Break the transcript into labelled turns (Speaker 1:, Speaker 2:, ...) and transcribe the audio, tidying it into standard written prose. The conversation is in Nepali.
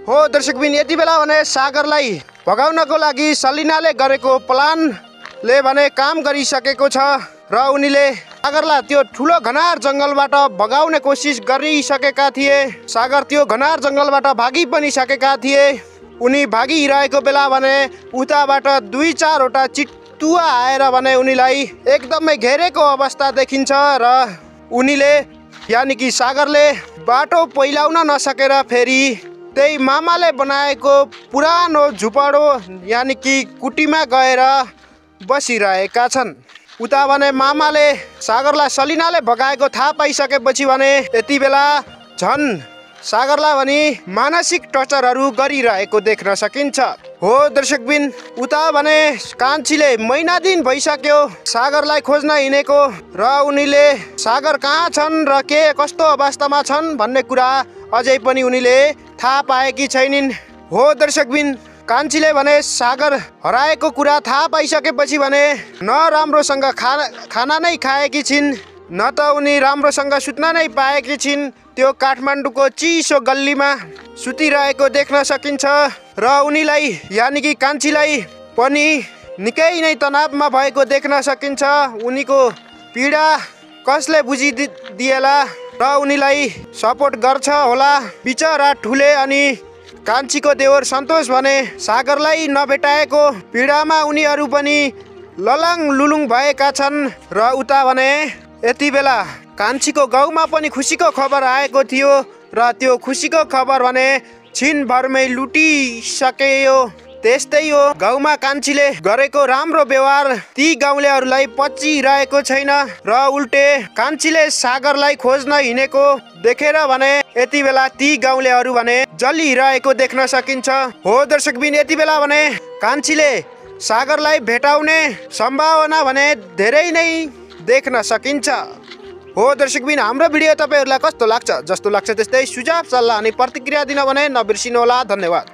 Speaker 1: हो दर्शकबिन, यति बेला भने सागरलाई भगाउनको लागि सलिनाले गरेको प्लानले भने काम गरिसकेको छ र उनीले सागरलाई त्यो ठुलो घनार जङ्गलबाट भगाउने कोसिस गरिसकेका थिए। सागर त्यो घनार जङ्गलबाट भागी पनि सकेका थिए। उनी भागिरहेको बेला भने उताबाट 2-4वटा चितुवा आएर भने उनीलाई एकदमै घेरेको अवस्था देखिन्छ र उनीले यानि कि सागरले बाटो पहिलाउन नसकेर फेरि त्यही मामाले बनाएको पुरानो झुपडो यानि कि कुटीमा गएर बसिरहेका छन्। उता भने मामाले सागरलाई सलिनाले भगाएको थाहा पाइसकेपछि भने यति बेला झन् सागरलाई भने मानसिक टर्चरहरू गरिरहेको देख्न सकिन्छ। हो दर्शकबिन, उता भने कान्छीले महिना दिन भइसक्यो सागरलाई खोज्न हिँडेको र उनीले सागर कहाँ छन् र के कस्तो अवस्थामा छन् भन्ने कुरा अझै पनि उनीले थाहा पाएकी छैनिन्। हो दर्शकबिन, कान्छीले भने सागर हराएको कुरा थाहा पाइसकेपछि भने न राम्रोसँग खाना नै खाएकी छिन्, न त उनी राम्रोसँग सुत्न नै पाएकी छिन्। त्यो काठमाडौँको चिसो गल्लीमा सुतिरहेको देख्न सकिन्छ र उनीलाई यानि कि कान्छीलाई पनि निकै नै तनावमा भएको देख्न सकिन्छ। उनीको पीडा कसले बुझिदिएला र उनीलाई सपोर्ट गर्छ होला बिचरा ठुले अनि कान्छीको देवर सन्तोष भने सागरलाई नभेटाएको पीडामा उनीहरू पनि ललाङ लुलुङ भएका छन्। र उता भने यति बेला कान्छीको गाउँमा पनि खुसीको खबर आएको थियो र त्यो खुसीको खबर भने छिनभरमै लुटिसक्यो। त्यस्तै हो, गाउँमा कान्छीले गरेको राम्रो व्यवहार ती गाउँलेहरूलाई पचिरहेको छैन र उल्टे कान्छीले सागरलाई खोज्न हिँडेको देखेर भने यति बेला ती गाउँलेहरू भने जलिरहेको देख्न सकिन्छ। हो दर्शकबिन, यति बेला भने कान्छीले सागरलाई भेटाउने सम्भावना भने धेरै नै देख्न सकिन्छ। हो दर्शकबिन, हाम्रो भिडियो तपाईहरूलाई कस्तो लाग्छ? जस्तो लाग्छ त्यस्तै सुझाव सल्लाह अनि प्रतिक्रिया दिन भने नबिर्सिनुहोला। धन्यवाद।